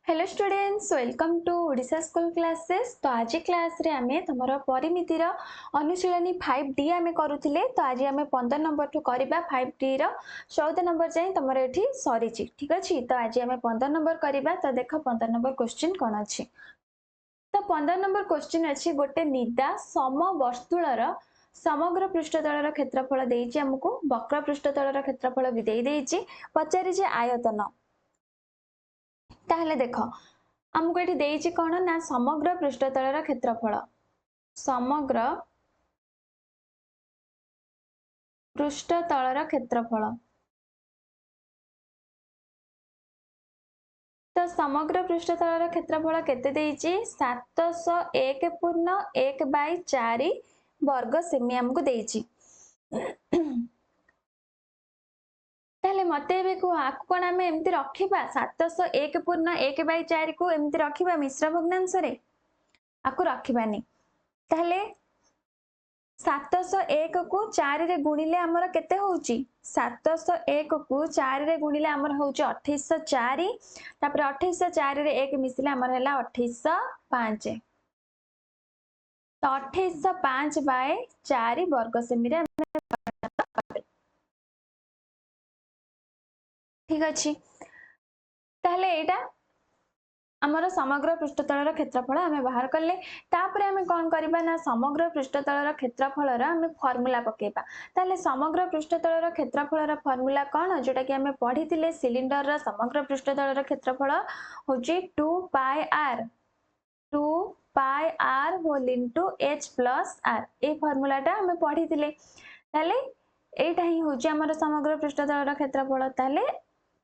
Hello students, welcome to Odisha school classes. तो आज class रे आमे तुमरो परिमितिर अनुशीलनी 5D आमे करूथिले। तो आज आमे 15 नंबर टू करबा 5D रो 14 नंबर जाई तुमरो एठी सरीची। ठीक अछि, तो आज आमे 15 नंबर करबा। तो देखो 15 नंबर क्वेश्चन कोन अछि। तो 15 नंबर क्वेश्चन अछि, गोटे निदा समवर्तुळर समग्र पृष्ठतलर क्षेत्रफल देइछि हमकु, वक्र पृष्ठतलर क्षेत्रफल भी देइछि, पचारि जे आयतन। ताहले देखो आमको ये देइछि कोन ना समग्र पृष्ठतलर क्षेत्रफल, समग्र पृष्ठतलर क्षेत्रफल। तो समग्र पृष्ठतलर क्षेत्रफल केते देइछि 701.1/4 वर्ग सेमी हमको देइछि। ताहले मते एबे को आकु कोन आमे एम्ति रखिबा 701.1/4 को एम्ति रखिबा मिश्र भग्नांश रे, आकु रखिबानी। ताहले 701 को 4 रे गुणिले हमर केते होउची, 701 को 4 रे गुणिले हमर होउची 2804, तापर 2804 रे 1 मिसिले हमर हैला 2805। तो 2805/4 वर्ग सेमी रे ठीक अछि। ताहले एटा आमर समग्र पृष्ठतलर क्षेत्रफल आमे बाहर कले। तापरे आमे कोन करबा ना समग्र पृष्ठतलर क्षेत्रफलर आमे फार्मूला पकेबा। ताले समग्र पृष्ठतलर क्षेत्रफलर फार्मूला कोन, जोटा कि आमे पढिथिले सिलिंडर रा समग्र पृष्ठतलर क्षेत्रफल होची 2 pi r whole into h plus r। ए फार्मूलाटा आमे पढिथिले। ताले एटा ही होची आमर समग्र पृष्ठतलर क्षेत्रफल। ताले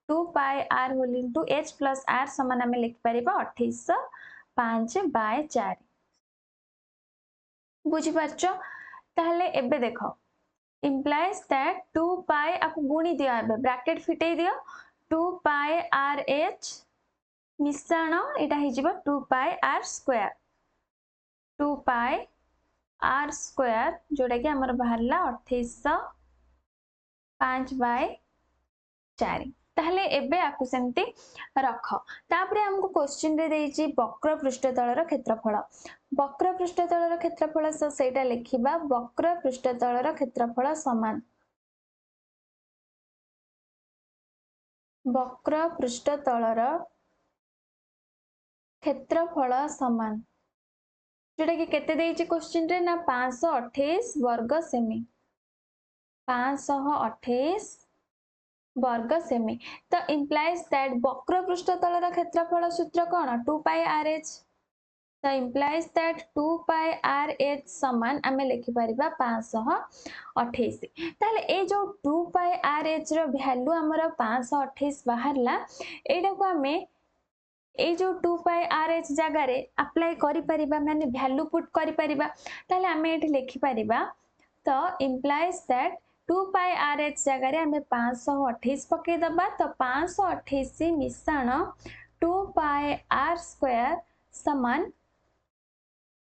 2 pi r whole into h plus r समान आमे लिख परिबा 2805/4। बुझी पारछो। ताहले एबे देखो implies that 2 पाई आपको गुणी दिया एबे ब्रैकेट फिटेई दियो 2 पाई rh मिश्रण एटा हि जिवो 2 pi r square, 2 pi r square जोटा कि हमर बाहरला 2805/4। ताहले एबे आकु सेमती रख। तापरे हमको क्वेश्चन रे देइछि वक्र पृष्ठतलर क्षेत्रफल। वक्र पृष्ठतलर क्षेत्रफल सेटा लिखिबा वक्र पृष्ठतलर क्षेत्रफल समान, वक्र पृष्ठतलर क्षेत्रफल समान, जोटा कि केते देइछि क्वेश्चन रे ना 528 वर्ग सेमी, 528 वर्ग सेमी। तो implies that वक्र पृष्ठतलर क्षेत्रफल सूत्र कोन 2 पाई rh। तो implies that 2 पाई rh समान आमे लिखि परिबा 528। ताले ए जो 2 पाई rh रो वैल्यू हमर 528 बाहरला, एटा को आमे ए जो 2 पाई rh जगह रे अप्लाई करि परिबा, माने वैल्यू पुट करि परिबा। ताले आमे एठी लिखि परिबा। तो implies that 2 पाई rh जगह रे आमे 528 पके दबा। तो 528 मिश्रण 2 पाई r स्क्वायर समान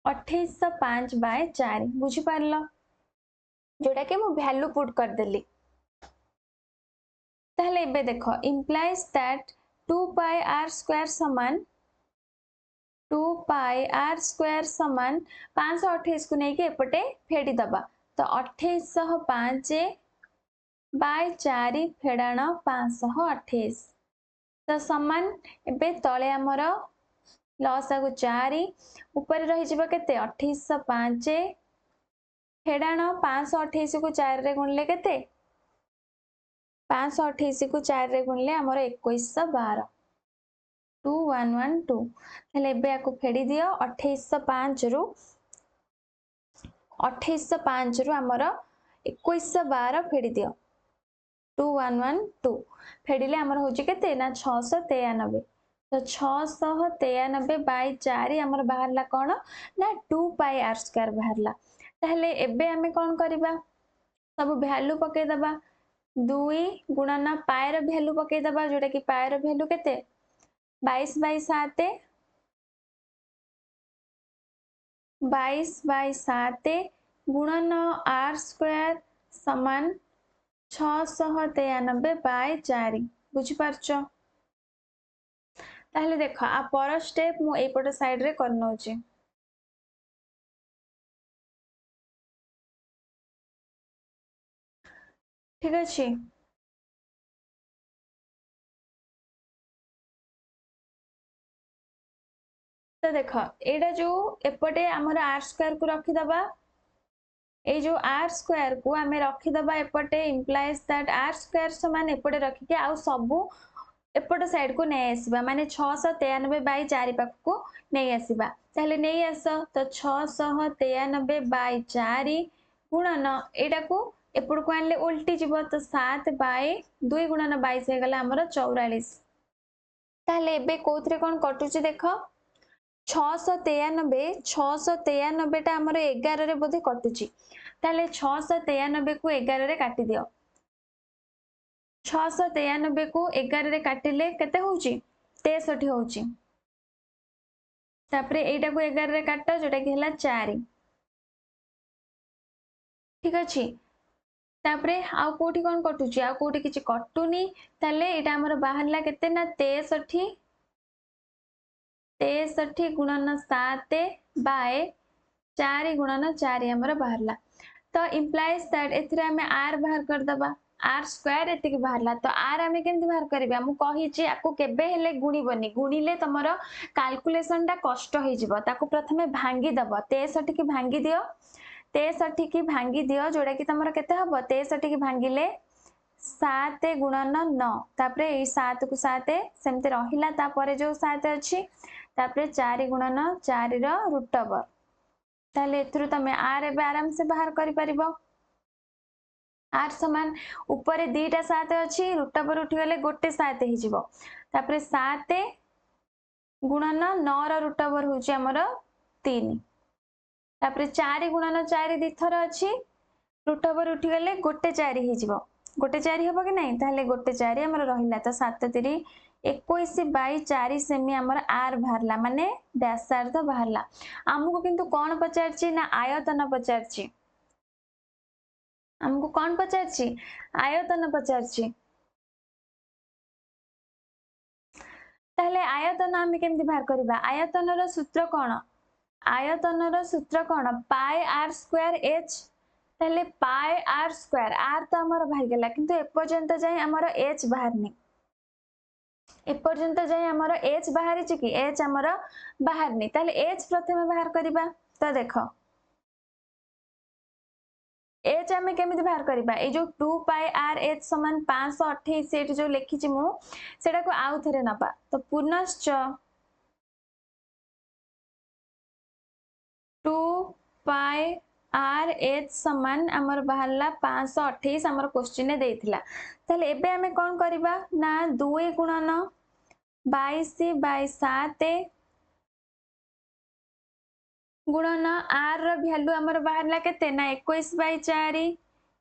2805/4। बुझी पारलो, जोटा कि मु वैल्यू पुट कर देली। ताहले एबे देखो implies that 2 pi r square समान 2 पाई r स्क्वायर समान 528 को नहीं के एपटे फेडी दबा। तो 2805/4 फेडाण 528। तो समान एबे तळे हमर लसा को 4 ऊपर रही जिवो केते 2805 फेडाण 528 को 4 रे गुणले केते 528 को 4 रे गुणले हमर 2112 2112। ताले एबे आको फेडी दियो 2805 रु हमर 2112 फेडी दियो 2112 फेडिले हमर होची केते ना 693। तो 693/4 हमर बाहरला कोन ना 2 पाई r स्क्वायर बाहरला। ताहले एबे हमें कोन करिबा सब वैल्यू पके दबा। 2 गुणन पाई रो वैल्यू पके दबा, जोटा कि पाई रो वैल्यू केते 22/7, 22/7 गुणन r स्क्वायर समान 693/4। बुझी पारछो। ताहले देख आ पर स्टेप मु एपट साइड रे कर नउची। ठीक अछि। तो देख एटा जो एपटे हमर आर स्क्वायर को रखी दबा ए जो आर स्क्वायर को आमे रखी दबा एपटे इंप्लाइज दैट आर स्क्वायर समान एपटे रखी के आ सबु एपट साइड को नै आसीबा माने 693 बाय 4 पाख को नै आसीबा ताले नै आस तो 693 बाय 4 गुणन एटा को एपट को आनले उल्टी जीवो तो 7 बाय 2 गुणन 22 हे गला हमर 44 ताले एबे कोथरे कोन कटुची देखो 693 टा हमर 11 रे बोधे कटुची ताले 693 को 11 रे काटी दियो 693 को 11 रे काटिले केते होउची 63 होउची तापरे एटा को 11 रे काट जोटा कि हला 4 ठीक अछि तापरे आउ कोठी कोन कटुची आउ कोठी किछि कटुनी ताले एटा हमर बाहरला केते ना 63 63 गुणन 7 बाय 4 गुणन 4 हमर बाहरला तो इंप्लाइज दैट एथिरे हमें आर बाहर कर दबा आर स्क्वायर एति के बाहरला तो आर हमें केमति बाहर करबा मु कहि छि आकु केबे हेले गुणीबनी गुणीले तमरो कैलकुलेशन टा कष्ट होई जिवो ताकु प्रथमे भांगी दबो 63 की भांगी दियो 63 की भांगी दियो जोडा कि तमरो केते हबो 63 की भांगीले 7 गुणन 9 तापरे ए 7 को 7 सेमते रहिला तापरे जो 7 अछि तापरे 4 गुणन 4 रो रूट ओवर ताले एथुरु तमे आर एबे आराम से बाहर करि परिबो आर समान ऊपर दीटा 7 अछि रूट ओवर उठी गले गोटे 7 हि जिवो तापरे 7 गुणन 9 रो रूट ओवर होची हमर 3 तापरे 4 गुणन 4 दी थर अछि रूट ओवर उठी गले गोटे 4 हि जिवो गोटे 4 हबो कि नहीं ताले गोटे 4 हमर रहिला तो 7 3 21 बाई 4 सेमी हमर आर बाहरला माने व्यासार्ध बाहरला हमको किंतु कोन पचारची ना आयतन पचारची हमको कोन पचारची आयतन पचारची ताहले आयतन हम केमति बाहर करबा आयतन रो सूत्र कोन आयतन रो सूत्र कोन पाई आर स्क्वायर एच ताहले पाई आर स्क्वायर आर तो हमर बाहर गेला किंतु ए पर्यंत जाय हमर एच बाहरनी ए पर्यंत जाय हमर एच बाहरी छि कि एच हमर बाहरनी ताहले एच प्रथमे बाहर करबा तो देखो एच हमें केमिति बाहर करबा ए जो 2 पाई आर एच समान 528 एट जो लिखि छि मु सेटा को आउ थरे नबा तो पुनश्च 2 पाई आर एच समान हमर बाहरला 528 हमर क्वेश्चन ने देथिला ताले एबे हमें कोन करबा ना 2 गुणन 22 बाय 7 गुणन आर रो वैल्यू हमर बाहरला केते ना 21 बाय 4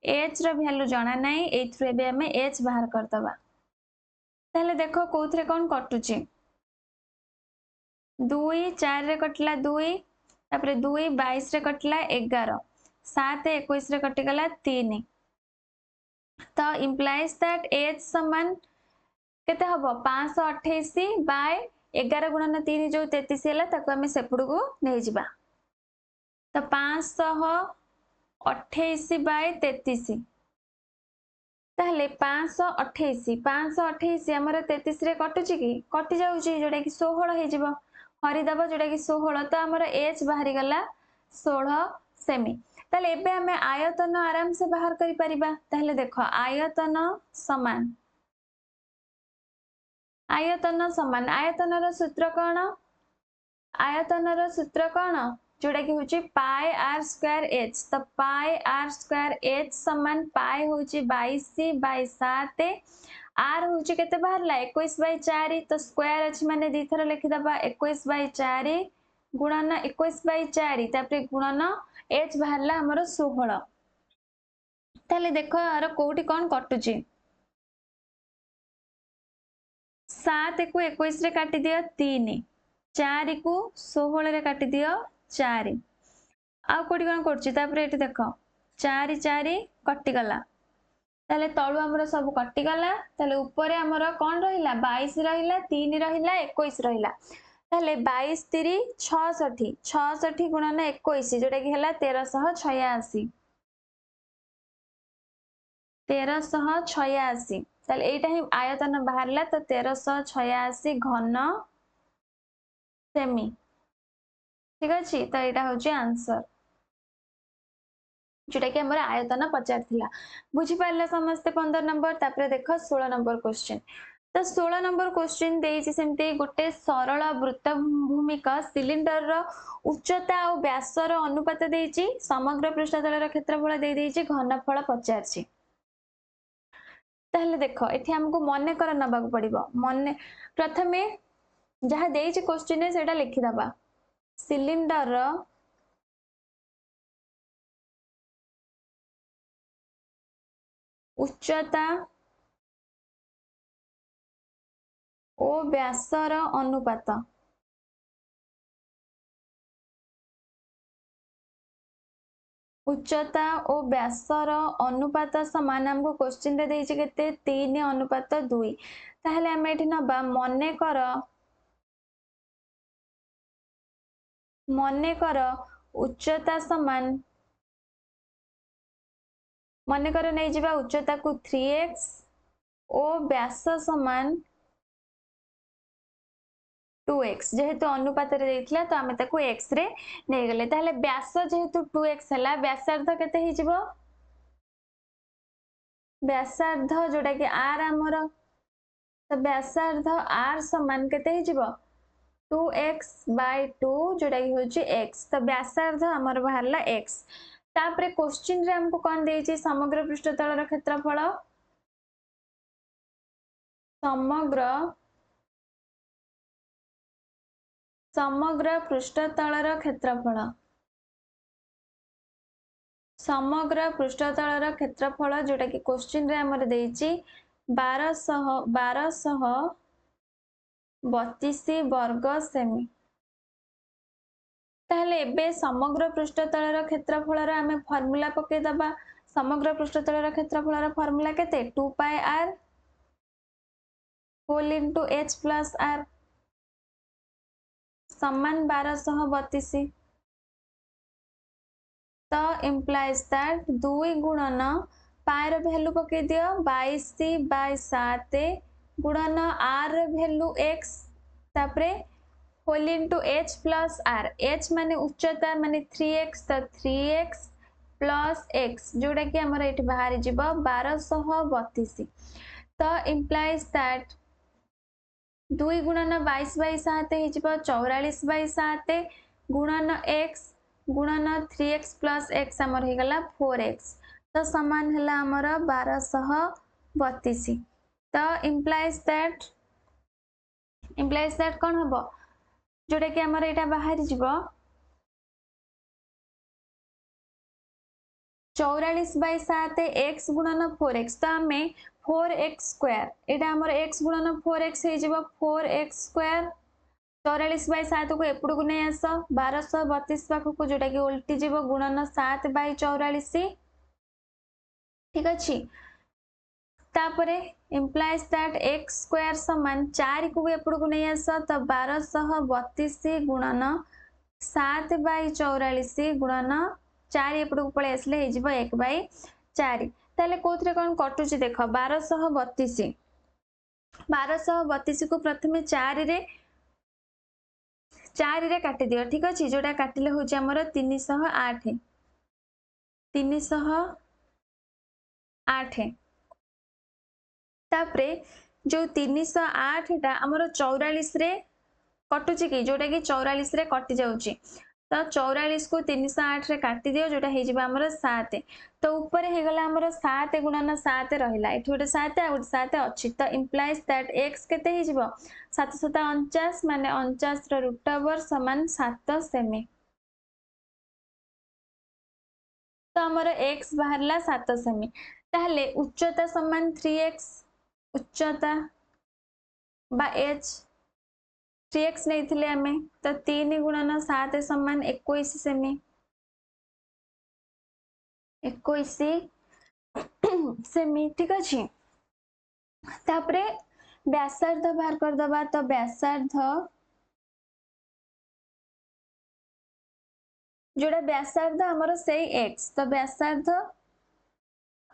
एच रो वैल्यू जाना नाही एथरे बे हमें एच बाहर कर दबा ताले देखो कोथरे कोन कटुची 2 4 रे कटला 2 तापरे 2 22 रे कटला 11 7 21 रे कटि गला 3 तो इंप्लाइज दैट एच समान केते हबो 528 बाय 11 गुणन 3 जो 33 हैला ताको हमें सेपड़ को नै जिबा तो 528 बाय 33 ताहले 528 हमर 33 रे कटुची कि कटि जाउची जोडा कि 16 हे जिवो हरि दबो जोडा कि 16 तो हमर एच बाहरी गला 16 सेमी ताहले एबे हमें आयतन आराम से बाहर करि परिबा ताहले देखो आयतन समान आयतन रो सूत्र कोन आयतन रो सूत्र कोन जोडा कि होची पाई आर स्क्वायर एच तो पाई आर स्क्वायर एच समान पाई होची 22 बाय 7 आर होची केते बाहरला 21 बाय 4 तो स्क्वायर अछि माने दी थरा लिखि दबा 21 बाय 4 गुणन 21 बाय 4 तापरे गुणन एच बाहरला हमर 16 ताले देखो आरो कोठी कोन कटुची 7 को 21 रे काटी दियो 3 4 को 16 रे काटी दियो 4 आ कोठी कोन करछि तापरे एठी देखो 4 4 कटि गला ताले तळु हमर सब कटि गला ताले ऊपर हमर कोन रहिला 22 रहिला 3 रहिला 21 रहिला ताले 22 3 66 66 गुणन 21 जोटा कि हला 1386 1386 ताले एटा ही आयतन बाहरला तो 1386 घन सेमी ठीक अछि तो एटा होची आंसर जोटा कि हमर आयतन पचार थिला बुझी पारला समस्त 15 नंबर तापर देखो 16 नंबर क्वेश्चन तो 16 नंबर क्वेश्चन देइछि सेमते गोटे सरल वृत्त भूमिक सिलिंडर रो उच्चता और व्यास रो अनुपात देइछि समग्र पृष्ठतल रो क्षेत्रफल देइ देइछि घनफल पचारछि ताहले देखो एठी हमको मने कर नबाक पड़िबो मने प्रथमे जहा देइछि क्वेश्चन ने सेटा लिखि दबा सिलिंडर रो उच्चता ओ व्यासर अनुपात उच्चता और व्यासर अनुपात समान हमको क्वेश्चन रे देइछि केते 3 अनुपात 2 ताहले हम एठी नबा मने कर उच्चता समान मने कर नै जिबा उच्चता को 3x और व्यास समान 2x जेहेतु अनुपात रे देइथिला तो हमें ताको x रे नै गेले ताहले व्यास जेहेतु 2x हला व्यासार्ध केते हि जिवो व्यासार्ध जोटा कि r हमर तो व्यासार्ध r समान केते हि जिवो 2x by 2 जोटा कि होची x तो व्यासार्ध हमर बाहरला x तापरे क्वेश्चन रे हमको कोन देइछि समग्र पृष्ठतल रो क्षेत्रफल समग्र पृष्ठतल रो क्षेत्रफल समग्र पृष्ठतल रो क्षेत्रफल जोटा कि क्वेश्चन रे हमर देइछि 1232 वर्ग सेमी ताहले एबे समग्र पृष्ठतल रो क्षेत्रफल रो हमें फार्मूला पके दबा समग्र पृष्ठतल रो क्षेत्रफल रो फार्मूला केते 2 pi r whole into h plus r समान 1232 तो implies that 2 गुणन पाई रो वैल्यू पके दियो 22 बाय 7 गुणन r रो वैल्यू x तापरे whole into h plus r h माने उच्चता माने 3x तो 3x प्लस x जोटा कि हमर एठी बाहर जिवो 1232 तो implies that 2 गुणन 22 बाय 7 हि जिवो 44 बाय 7 गुणन x गुणन 3x प्लस x हमर हे गला 4x तो समान हला हमर 1232 तो implies that कोन हबो जोटा कि हमर एटा बाहर जिवो 44 बाय 7 x गुणन 4x तो हमें 4x स्क्वायर एटा हमर x गुणन 4x हे जिवो 4x स्क्वायर 44 बाय 7 को एपड़ को नै आस 1232 पाख को जोटा कि उल्टी जिवो गुणन 7 बाय 44 ठीक अछि तापरे implies that x स्क्वायर समान 4 को एपड़ को नै आस तो 1232 गुणन 7 बाय 44 गुणन 4 एपड़ को पळे आसले हे जिवो 1 बाय 4 ताले कोथरे कोन कटुची देखो 1232 को प्रथमे 4 रे काटी दियो ठीक अछि जोटा काटिले होची हमर 308 तापरे जो 308 टा हमर 44 रे कटुची कि जोटा कि 44 रे कटि जाउची तो 44 को 308 रे काटी दियो जोटा हे जिबा हमर 7 तो ऊपर हे गला हमर 7 गुणन 7 रहिला एठी गोटे 7 आ गोटे 7 अछि तो implies that x केते हे जिवो 749 माने 49 रो रूट ओवर समान 7 सेमी तो हमर x बाहरला 7 सेमी ताहले उच्चता समान 3x उच्चता बा h 3x नहीं थिले हमें तो 3 गुणन 7 समान 21 सेमी 21 सेमी ठीक अच्छे तापरे व्यासार्ध बाहर कर दबा तो व्यासार्ध जोड़ा व्यासार्ध हमर से x तो व्यासार्ध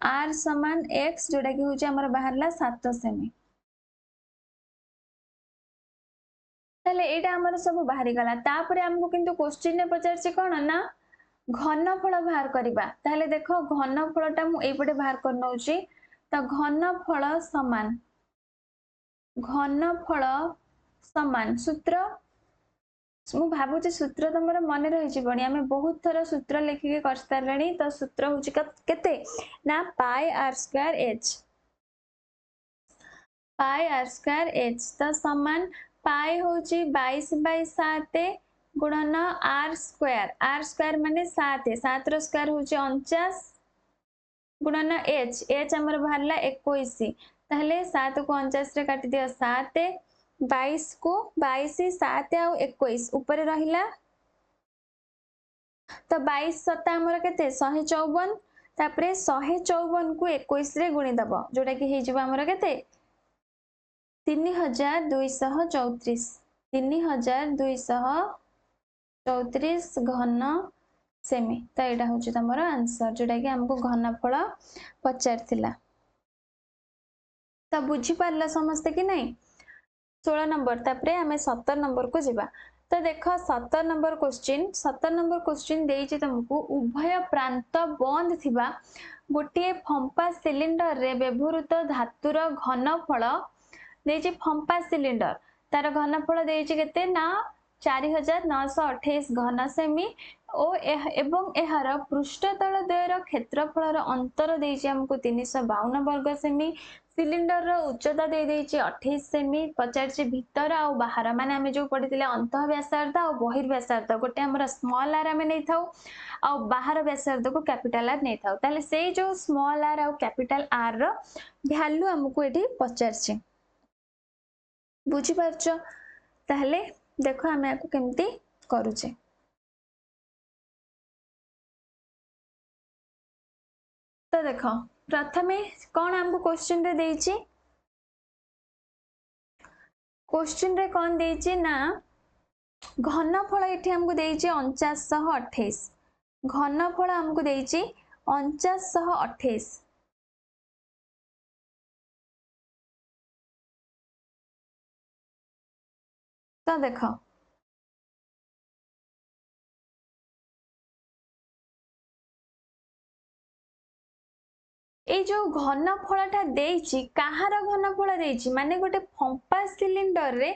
r समान x जोड़ा कि होची हमर बाहरला 7 सेमी ताले एटा हमर सब बाहरी गला तापरे हमको किंतु क्वेश्चन ने पचारछि कोन ना घनफल बाहर करबा ताले देखो घनफलटा मु एपटे बाहर कर नउची तो घनफल समान सूत्र मु भाबुची सूत्र तमरा मन रहि जिवणी आमे बहुत थरा सूत्र लेखिके कर सारलणी तो सूत्र होची केते ना पाई r स्क्वायर h तो समान पाई होची 22/7 गुणन r स्क्वायर माने 7 रो स्क्वायर होची 49 गुणन h हमर बाहरला 21 ताहले 7 को 49 रे काटि दियो 7 22 को 22 7 आ 21 ऊपर रहिला तो 22 सता हमर केते 154 तापरे 154 को 21 रे गुणी दबो जोटा कि हे जिवो हमर केते 3234 घन सेमी तो यहाँ हूँ तुम आंसर जोटा कि आमको घनफल पचार तो बुझीपार समस्ते कि नहीं 16 नंबर तापरे आमे 17 नंबर को जीवा तो देख 17 नंबर क्वेश्चन देइछि तुमको उभय प्रांत बंद थिबा गोटे फंपा सिलिंडर रे व्यवहृत धातुर घनफल देइछि फंपा सिलिंडर तार घनफल देइछि केते ना 4928 घन सेमी एवं एहार पृष्ठतल द्वयर क्षेत्रफल अंतर देइछि हमको 352 वर्ग सेमी सिलिंडर रो उच्चता दे देइछि 28 सेमी पचारछि भीतर आ बाहर माने हमें जो पढ़िथिले अंतः व्यासार्ध आ बहिर्व्यासार्ध गोटे हमर स्मॉल आर हमें नै थाउ आ बाहर व्यासार्ध को कैपिटल आर नै थाउ ताले से जो स्मॉल आर आ कैपिटल आर रो वैल्यू हमको एठी पचारछि बुझी पारछो ताहले देखो हमें आको केमती करूचे तो देखो प्रथमे कौन हमको क्वेश्चन रे देइछि क्वेश्चन रे कौन देइछि ना घनफल एठी हमको देइछि 4928 घनफल हमको देइछि 4928 तो देखो ए जो घनफलटा देइछि काहार घनफल देइछि माने गोटे फंपा सिलिंडर रे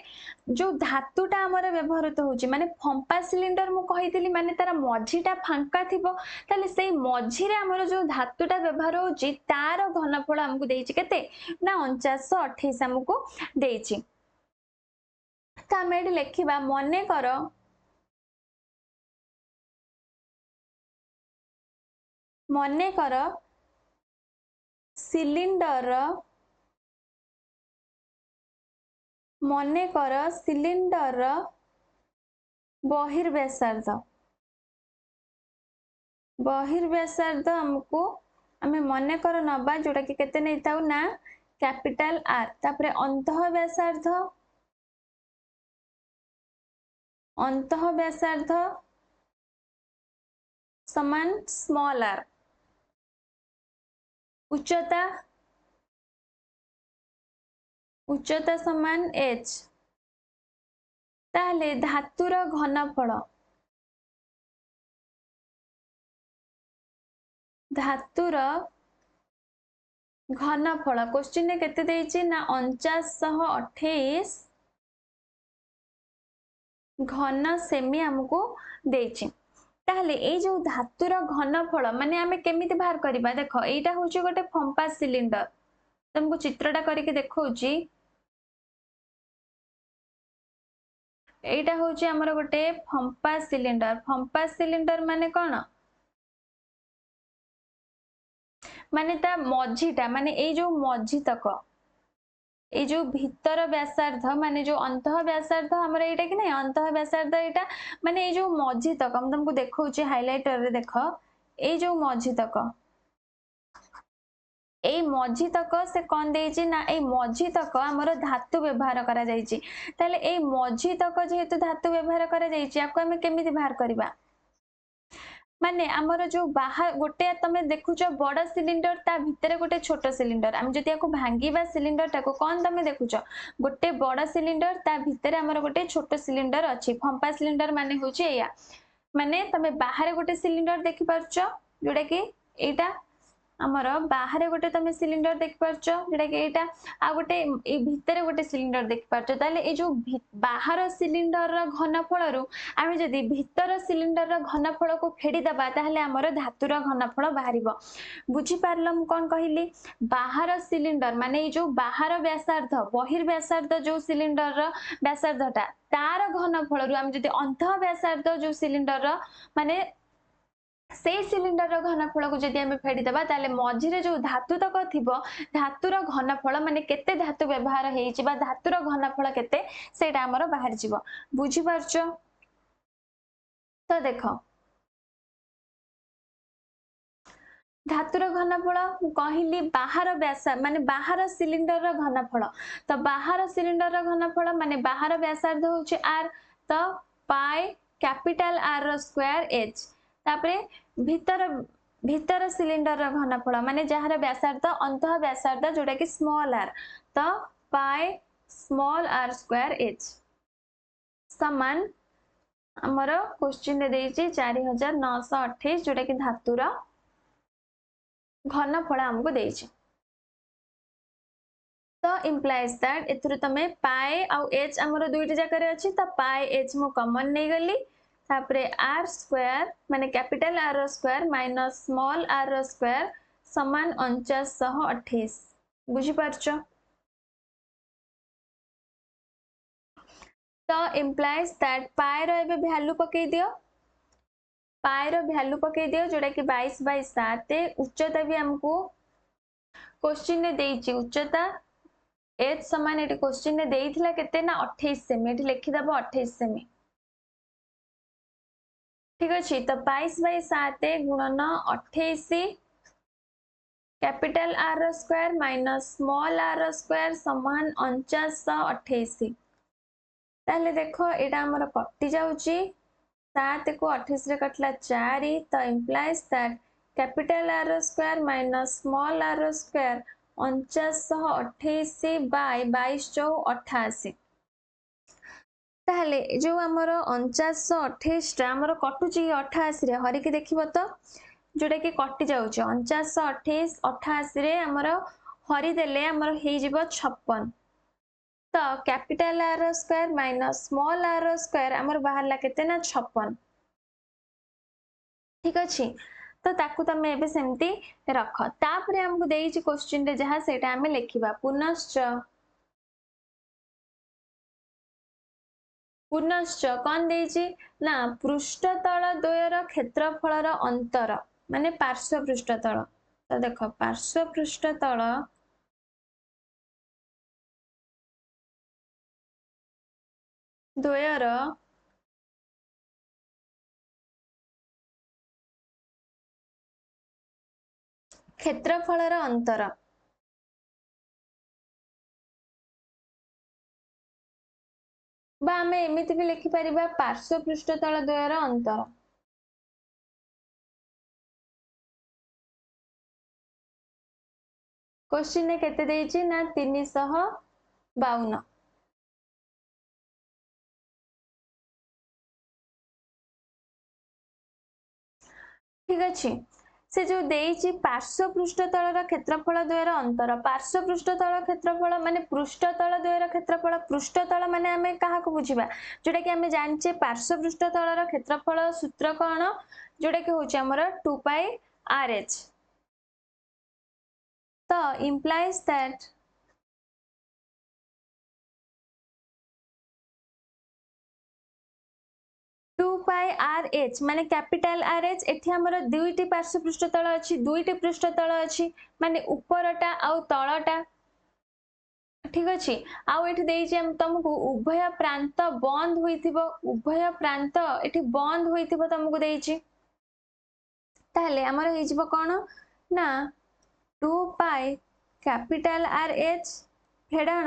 जो धातुटा हमर व्यवहृत होछि माने फंपा सिलिंडर मु कहितली माने तार मझीटा फांका थिबो ताले सेई मझी रे हमर जो धातुटा व्यवहार होछि तार घनफल हमकु देइछि केते ना 4928 हमकु देइछि त हम एठी लेखिबा मने कर सिलिंडर बहिर्व्यासार्ध हमको आमे मने कर नबा जोटा कि केते नै थाउ ना कैपिटल आर तापरे अंतः व्यासार्ध समान स्मॉल आर उच्चता समान h ताले धातुर घनफल क्वेश्चन ने केते देइछि ना 4928 घन सेमी हमको देइछि ताहले ए जो धातुर घनफल माने आमे केमिति बाहर करबा देखो एटा होची गोटे फंपा सिलिंडर तुमको चित्रटा करके देखौची एटा होची हमर गोटे फंपा सिलिंडर माने कोन माने ता मझीटा माने ए जो मझी तक ए जो भीतर व्यासार्ध माने जो अंतः व्यासार्ध हमर एटा कि नै अंतः व्यासार्ध एटा माने ए जो मझी तक हम तुमको देखौची हाइलाइटर रे देखो ए जो मझी तक एई मझी तक से कौन देइछि ना एई मझी तक हमर धातु व्यवहार करा जाइछि ताले एई मझी तक जेहेतु धातु व्यवहार करा जाइछि याको हमें केमिति बाहर करबा माने आमर जो बाहर गोटे तमे देखुच बड़ सिलिंडर ता भितर गोटे छोट सिलिंडर आम जदि याको भांगीबा सिलिंडर टाको कौन तमे देखुच गोटे बड़ सिलिंडर ता भितर आमर गोटे छोट सिलिंडर अछि फंपा सिलिंडर माने होछि एया माने तमे बाहर गोटे सिलिंडर देखि पारछ जोडा कि एटा आमर बाहर गोटे तमे सिलिंडर देखि पारछ जोडा कि एटा आ गोटे ए भितर गोटे सिलिंडर देखि पारछ ताले ए जो बाहर सिलिंडर र घनफल रु आमे जदि भितर सिलिंडर र घनफल को फेडी दबा ताहले आमर धातुर घनफल बाहरिबो बुझी पारल मु कोन कहिली बाहर सिलिंडर माने ए जो बाहर व्यासार्ध बहिर्व्यासार्ध जो सिलिंडर र व्यासार्धटा तार घनफल रु आमे जदि अंत व्यासार्ध जो सिलिंडर र माने से सिलिंडर रो घनफल को जदि हमें फेडी दबा ताले मझिरे जो धातु तक थिबो धातुर घनफल माने केते धातु व्यवहार हेइछि बा धातुर घनफल केते सेटा हमर बाहर जिवो बुझी पारछो तो देखो धातुर घनफल कहली बाहर व्यास माने बाहर सिलिंडर रो घनफल तो बाहर सिलिंडर रो घनफल माने बाहर व्यासार्ध होछि r तो पाई कैपिटल r रो स्क्वायर h तापरे भीतर भीतर सिलिंडर रो घनफल माने जहार व्यासार्ध अंत व्यासार्ध जोटा कि स्मॉल r तो pi small r square h समान हमर क्वेश्चन रे देइछि 4928 जोटा कि धातुर घनफल हमको देइछि तो implies that एथुर तमे पाई आउ h हमर दुईटी जाकर अछि त पाई h मु कॉमन नै गली तापरे r स्क्वायर माने capital r square minus small r square समान 4928 बुझी पारछो तो implies that पाई रो एबे वैल्यू पके दियो पाई रो वैल्यू पके दियो जोटा कि 22/7 उच्चता भी हमको क्वेश्चन ने देइछि उच्चता h समान एटी क्वेश्चन ने देइथिला केते ना 28 सेमी एटी लिखि दबो 28 सेमी ठीक अछि तो 22/7 गुणन 28 capital r square minus small r square समान 4928 ताले देखो एटा हमर कटि जाउची 7 को 28 रे कटला 4 तो implies that capital r square minus small r square 4928 by 2288 ताहले जो हमर 4928 टा हमर कटुची 88 रे हरि के देखिबो तो जोटा कि कटि जाउची 4928 88 रे हमर हरि देले हमर हेइ जिवो 56 तो capital r square minus small r square हमर बाहरला केते ना 56 ठीक अछि तो ताकू तमे एबे सेमती रख तापरे हमको देइछि क्वेश्चन रे जहा सेटा हमें लिखिबा पुनश्च कौन देइछि ना पृष्ठतल द्वयर क्षेत्रफलर अंतर माने पार्श्व पृष्ठतल तो देखो पार्श्व पृष्ठतल द्वयर क्षेत्रफलर अंतर बा आमे एमिति भी लिखि परिबा पार्श्व पृष्ठतल द्वयर अंतर क्वेश्चन ने केते देइछि ना 352 ठीक अछि से जो देइछि पार्श्व पृष्ठतलर क्षेत्रफल द्वयर अंतर पार्श्व पृष्ठतल क्षेत्रफल माने पृष्ठतल द्वयर क्षेत्रफल पृष्ठतल माने हमें काहा को बुझिबा जोटा कि हमें जानचे पार्श्व पृष्ठतलर क्षेत्रफल सूत्र कोन जोटा कि होछि हमर 2 पाई rh तो implies that pi R H माने कैपिटल आर एच एठी हमर दुईटी पार्श्व पृष्ठतल अछि दुईटी पृष्ठतल अछि माने ऊपरटा आउ तळटा ठीक अछि आउ एठी देइछि हम तुमको उभय प्रांत बंद होइथिबो उभय प्रांत एठी बंद होइथिबो तुमको देइछि ताले हमर हेजिबो कोन ना 2 पाई कैपिटल आर एच फेडाण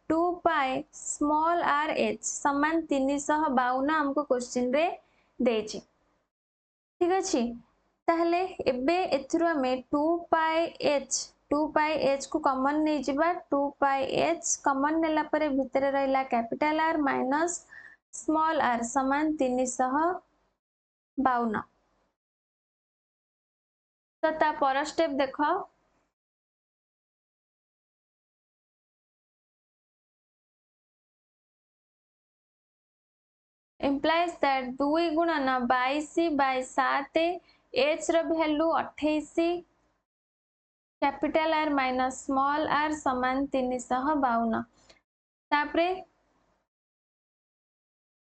2 पाई स्मॉल आर एच समान 352 हमको क्वेश्चन रे देछि। ठीक अछि ताहले एबे एथरो हमें 2 पाई एच को कॉमन नै जिबा 2 पाई एच कॉमन नेला परे भितरे रहला capital R minus small R समान 352। तो ता पर स्टेप देखो implies that 2 गुणन 22 बाय 7 एच रो value 28 capital R minus small R समान 352 तापरे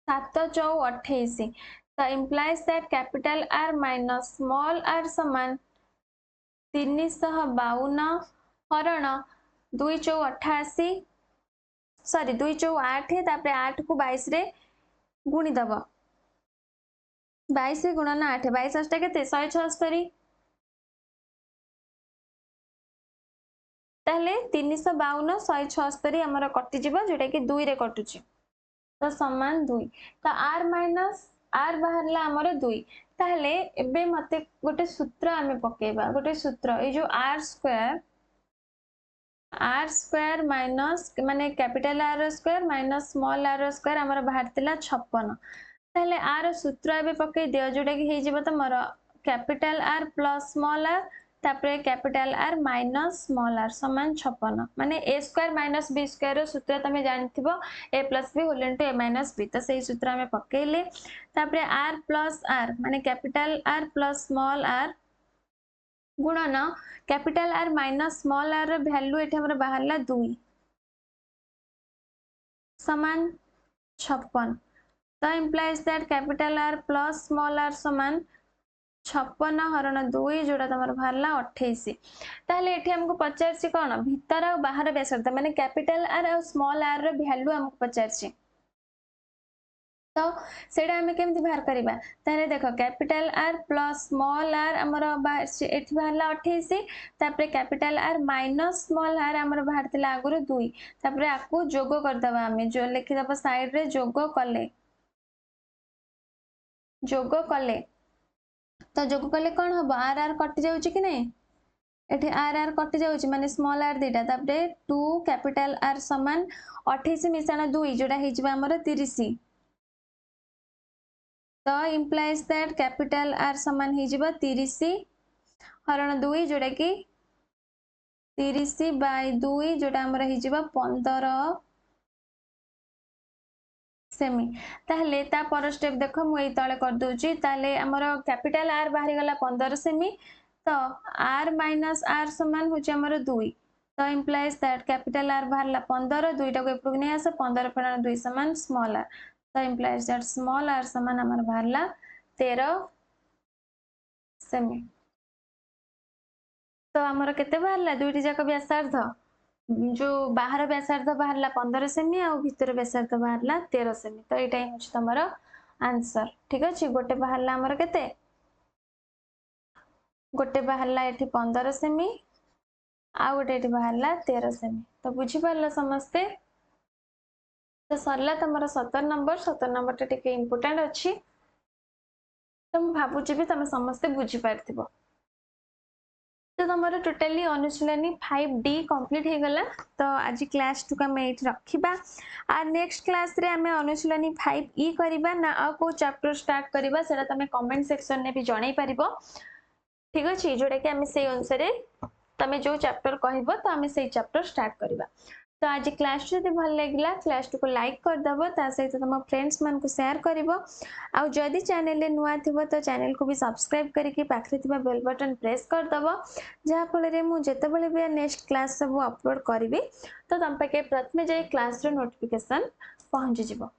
7 चौ 28 तो implies that capital R minus small R समान 352 हरण 2 चौ 88 सॉरी 2 चौ 8 तापरे 8 को 22 रे गुणी दब 22 गुणन 8 22 8 केते 176 ताहले 352 176 हमर कटि जिवो जेटा कि 2 रे कटुची तो समान 2 तो r माइनस r बाहरला हमर 2 ताहले एबे मते गोटे सूत्र आमे पकेबा गोटे सूत्र ए जो r स्क्वायर माइनस माने capital r square minus small r square हमर बाहरतिला 56 ताहले r सूत्र एबे पके दियो जोटा कि हे जिवो तमर capital r plus small r तापरे capital R minus small r समान 56 माने a square minus b square सूत्र तमे जानथिबो a plus b whole into a minus b तो सही सूत्र हमें पकेले तापरे r प्लस r माने capital R plus small r गुणन capital R minus small r रो वैल्यू एठी हमर बाहरला 2 समान 56 तो implies that capital R plus small r समान 56 हरण 2 जोड़ा तमर बाहरला 28 ताहले एठी हमको पचारछि कोन भीतर आ बाहर व्यासार्ध माने कैपिटल R और स्मॉल r रो वैल्यू हमको पचारछि तो सेडा हमें केमति बाहर करबा ताहले देखो capital R plus small r हमर बाहर एठी बाहरला 28 तापरे capital R minus small r हमर बाहरतिला आगुरो 2 तापरे आकु जोग कर दबा हमें जो लिखि दबा साइड रे जोग कले तो जोग कले कोन हबो आर आर कटि जाउची कि नै एठी आर आर कटि जाउची माने स्मॉल आर देटा तापरे 2 कैपिटल आर समान 28 मिसाण 2 जोडा हे जिबा हमर 30 तो implies that capital R समान हे जिबा 30 हरण 2 जोडा कि 30 बाय 2 जोडा हमर हे जिबा 15 सेमी ताहले ता पर स्टेप देखो मु एई तळे कर दोची ताले हमर कैपिटल R बाहरी गला 15 सेमी तो R माइनस R समान होची हमर 2 तो implies that capital R बाहरला 15 दुईटा को एप्रुव नै आसे 15 फेडाण 2 समान स्मॉल r तो implies that small r समान हमर बाहरला 13 सेमी तो हमर केते बाहरला दुईटी जाक व्यासार्ध जो बाहर व्यासार्ध बाहरला 15 सेमी आ भीतर व्यासार्ध बाहरला 13 सेमी तो एटा ही होची तमरो आंसर ठीक अछि गोटे बाहरला हमर केते गोटे बाहरला एठी 15 सेमी आ गोटे एठी बाहरला 13 सेमी तो बुझी पारला समस्ते तो सरला तमरो 17 नंबर टिके इंपोर्टेंट अछि तो मैं भाबुची भी तमे समस्ते बुझी पारथिबो तो तमरो टोटली अनुशीलनी 5D कंप्लीट हे गला तो आज क्लास 2 का मैं एठी रखिबा आ नेक्स्ट क्लास रे हमें अनुशीलनी 5E करिबा ना आ को चैप्टर स्टार्ट करिबा सेटा तमे कमेंट सेक्शन ने भी जणाई परिबो ठीक अछि जोडा कि हमें सेही अनुसार तमे जो चैप्टर कहबो तो हमें सेही चैप्टर स्टार्ट करिबा तो आज क्लास जदि भल लगिला क्लास को लाइक कर दबो ता सहित तुम फ्रेंड्स मन को शेयर करिवो आ जदि चैनल रे नुआ थिबो तो चैनल को भी सब्सक्राइब करके पाखरे थिबा बेल बटन प्रेस कर दबो जहा फल रे मु जेते बेले भी नेक्स्ट क्लास सब अपलोड करिवि तो तम पाके प्रथमे जे क्लास रो नोटिफिकेशन पहुंची जिवो।